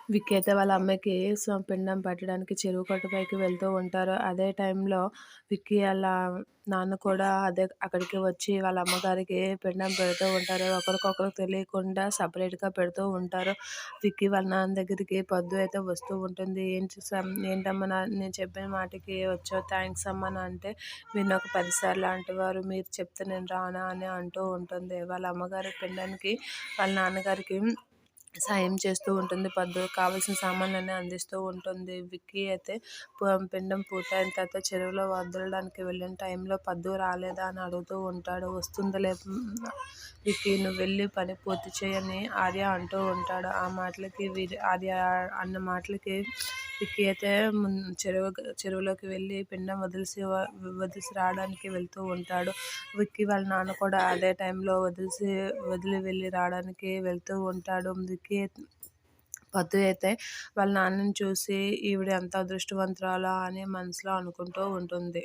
విక్కీ అయితే వాళ్ళ అమ్మకి పిండం పెట్టడానికి చెరువు గట్టు పైకి వెళ్తూ ఉంటారు. అదే టైంలో విక్కీ ఆళ్ళ నాన్న కూడా అక్కడికి వచ్చి వాళ్ళ అమ్మగారికి పిండం పెడుతూ ఉంటారు. ఒకరికొకరు తెలియకుండా సెపరేట్‌గా పెడుతూ ఉంటారు. విక్కీ వాళ్ళ నాన్న దగ్గరికి పద్దు అయితే వస్తూ ఉంటుంది. ఏంటమ్మా నేను చెప్పిన మాటకి వచ్చావు, థ్యాంక్స్ అమ్మా అంటే, మీరు నాకు 10 సార్లు అంటేవారు, మీరు చెప్తే నేను రానా అని అంటూ ఉంటుంది. వాళ్ళ అమ్మగారి పిండానికి వాళ్ళ నాన్నగారికి సాయం చేస్తూ ఉంటుంది. పద్దు కావాల్సిన సామాన్లన్నీ అందిస్తూ ఉంటుంది. విక్కీ అయితే పిండం పూర్తయిన తర్వాత చెరువులో వదలడానికి వెళ్ళిన టైంలో పద్దు రాలేదా అని అడుగుతూ ఉంటాడు. వస్తుందిలే విక్కీ, నువ్వు వెళ్ళి పని పూర్తి చేయని ఆర్య అంటూ ఉంటాడు. ఆ మాటలకి ఆర్య అన్న మాటలకి విక్కీ అయితే చెరువులోకి వెళ్ళి పిండం వదిలేసి రావడానికి వెళ్తూ ఉంటాడు. విక్కీ వాళ్ళ నాన్న కూడా అదే టైంలో వదిలి వెళ్ళి రావడానికి వెళ్తూ ఉంటాడు. విక్కీ పద్దు అయితే వాళ్ళ నాన్నని చూసి ఈవిడ ఎంత అదృష్టవంతురాలా అని మనసులో అనుకుంటూ ఉంటుంది.